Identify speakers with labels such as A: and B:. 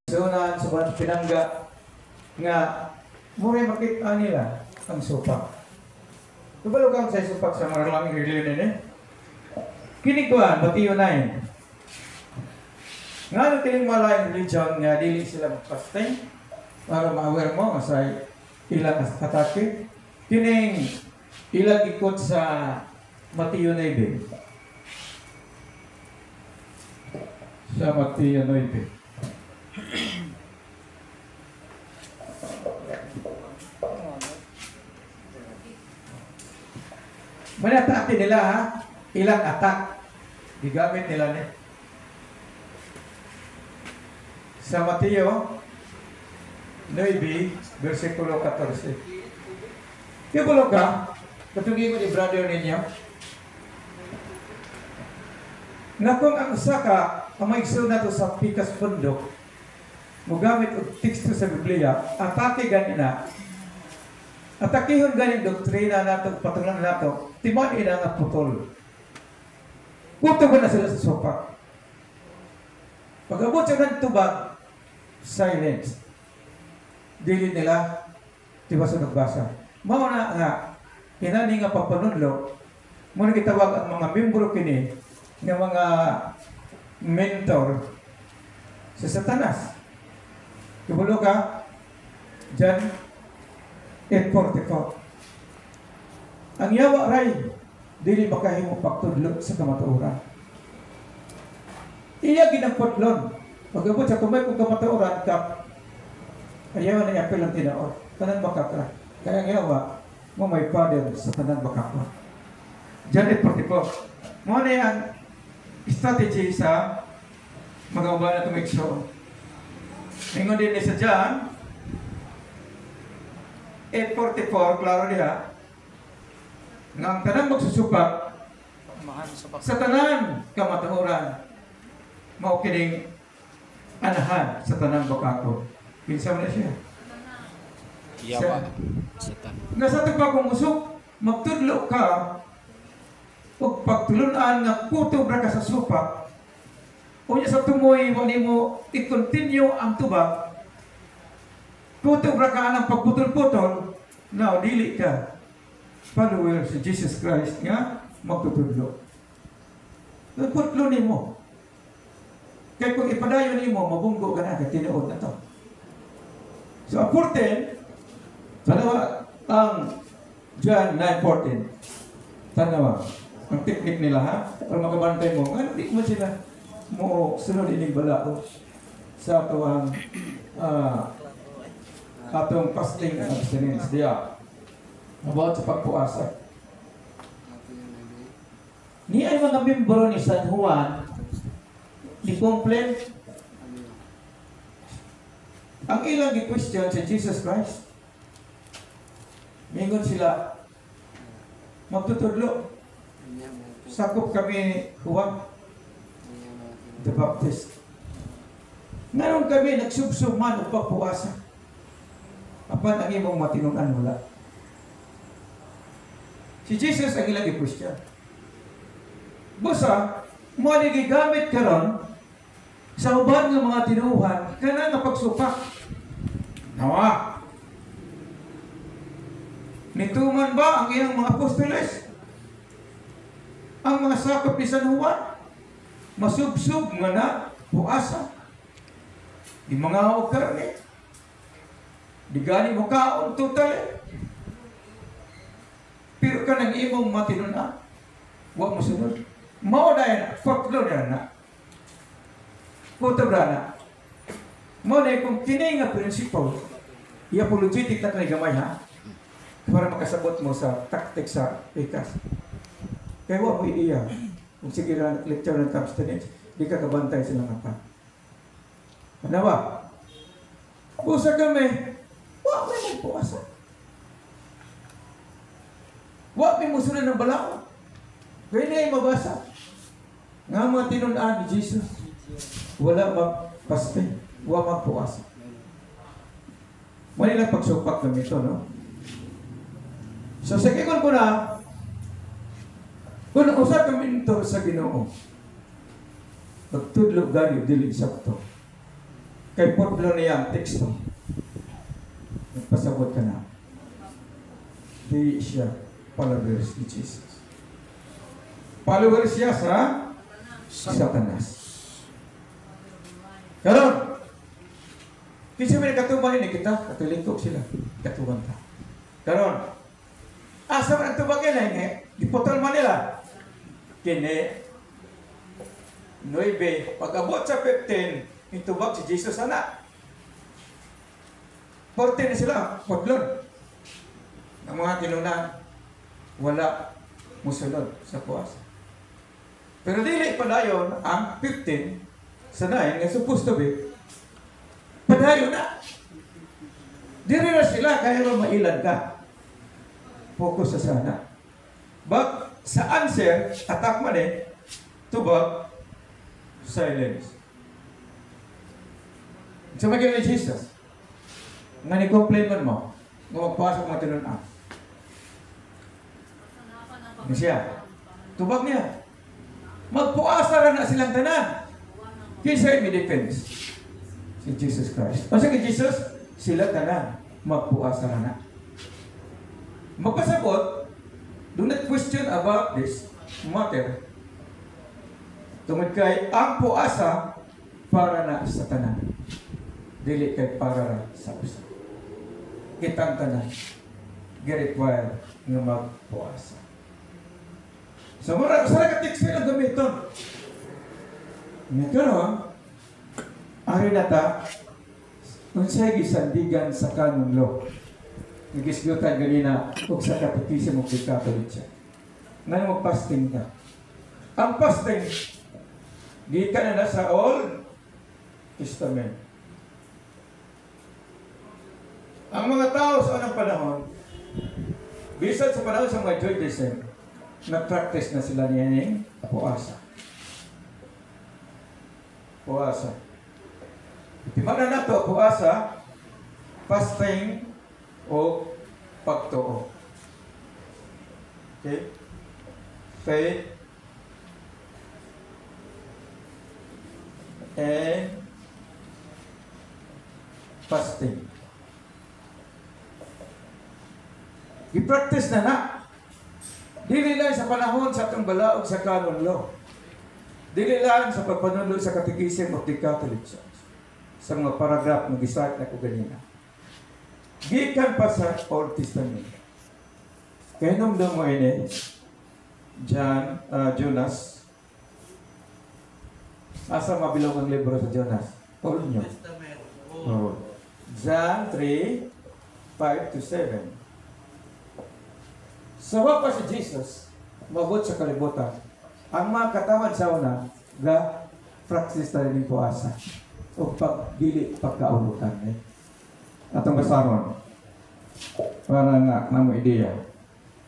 A: Sunan sa pinangga nga mura makita nila ang supak. Kabalo ka sa supak sa mga lamang reliyon eh. Kinikuan, batiyo na yun. Nga nang tiling malayang religion nga dili sila magpastay para ma-aware mo sa ilang atake. Kining ilang ikot sa Mateo 9. Sa Mateo 9. Manatake nila ha, ilang attack gigamit nila ni. Sa Mateo 9 versikulo 14. Kibulo ka, katungin mo ni brother ninyo. Nga kung ang usa ka ang maigsoon nato sa pikas bundok, mugamit og teksto sa Biblia, atake ganina. Atakihon ganing doktrina nato, patulan nato, timon ina nga putol. Putol na sila sa sopa. Pag-abot siya ng tubag, silence. Dili nila, tiba sa nagbasa. Mauna nga, hinani nga papanunlo, muna kitawag ang mga membro kini, ng mga mentor sa Satanas. Kibulo ka, John 8:44. Ang yawa ray, dili makahimo pagtudlo sa kamatuoran. Iya ginagputlon. Pag-abot sa tumay kong kamatuoran, ayaw na i-apel ang tinaon. Tanan bakakra. Kaya ang yawa, mo may father sa tanan bakakra. John 8:44. Mo na yan, strategy sa mga uban na tumiksyon. Ingon din ni sa John 8:44, klaro diha, nga ang tanang magsusupak sa tanan kamatuoran, mao kining anahan sa tanan bakako. Kinsa man siya?
B: Yawa. Satan.
A: Nga sa tugpa kong usok, magtudlo ka o pagtulunan nga kutob ra ka sa supak, o niya sa tumoy mo nimo i-continue ang tubag, kutob ra ka ang pagputol-putol, now dili ka follower si Jesus Christ nga magtutudlo. Putlo nimo. Kaya kung ipadayon nimo, mabunggo ka na, tinuod na to. So, important, tanawa ang John 9:14. Tanawa. Ang teknik nila ha, para makabantay mo, nga hindi mo sila mo sunod ining balao sa atong atong fasting and abstinence diya about sa pagpuasa. Ni ay mga membro ni San Juan ni complain ang ilang gi-question sa Jesus Christ. Mingon sila magtutudlo. Sakop kami Juan the Baptist. Ngayon kami nagsubsuman o pagpuasa. Apan ang imong matinunan wala. Si Jesus ang ilang i-question. Busa, mo ni gigamit karon sa uban nga mga tinuhan kana nga pagsupak. Nawa. Nituman ba ang iyang mga apostoles? Ang mga sakop ni San Juan, masubsub nga na puasa. Di mga karne. Di gani mo kaon total. Pero ka nang imong matinunan, wa mo sunod. Mao na yan, faklo na. Putabra na. Mao na kung kini nga prinsipyo, i-apologetic na gamay ha, para makasabot mo sa taktik sa ikas. Kaya wa mo ideya. Kung sige lang lecture ng abstinence, di ka kabantay silang apa. Ano ba? Pusa kami, wa may magpuasa. Wa may musunod ng balao. Kaya na ay mabasa. Nga mga tinunan ni Jesus, wala magpaste, wala magpuasa. Wala lang pagsupak ng ito, no? So, sa kikon ko na, kung usap kami ito sa Ginoo, magtudlo gani dili sakto. kay putlo niya ang teksto. Nagpasabot ka na. Di siya followers ni Jesus. Followers siya sa Satanas. Karon, kinsa may katubang ini kita, katulikog sila, katubang ta. Karon, asa man ang tubag ini, diputol man nila. Kini 9, pag-abot sa 15, itubag si Jesus anak. 14 na sila, putlon. Ang mga tinunan, wala musunod sa puasa. Pero dili padayon ang 15 sa 9 nga supposed to be padayon na. Dili na sila kaya mailad ka. Focus sa sana. But sa answer, attack man tubag, silence. Sa mga ni Jesus, nga ni-complain man mo, nga magpasok mga tinunan. Ni siya, tubag niya. Magpuasa na silang tanan. Kinsa may defense? Si Jesus Christ. Kasi kay Jesus, sila tanan. Magpuasa na. Magpasabot, do not question about this matter. Tungod kay ang puasa para na sa tanan. Dili kay para sa usa. Kitang tanan. Gi-require nga magpuasa. So, sa nakatext sila gamiton. Ngayon, ari na ta, unsay gisandigan sa canon law. Nagisgutan ganina, kung sa katekismo kay Catholic siya. Ngayon mag-fasting ka. Ang fasting, gikan na sa Old Testament. Ang mga tao sa anong panahon, bisan sa panahon sa mga Judaism, nag-practice na sila niya ng puasa. Puasa. Timana na ito, puasa, fasting, o pagtuo. Okay? Faith, and fasting. I-practice na. Dili lang sa panahon sa itong balaog sa canon law. Dili lang sa pagpanunod sa Catechism of the Catholic Church. Sa mga paragraph na gisart na ko ganina. Gikan pa sa Old Testament. Kaya nung daw mo ini, Jonas, asa mabilog ang libro sa Jonas? Paul nyo. Oh. John 3, 5-7. Sawa pa si Jesus, mabot sa kalibutan. Ang mga katawan sa una, practice na rin puasa. O pagdili, pagkaulutan. Atong basaron. Para nga, namo ideya.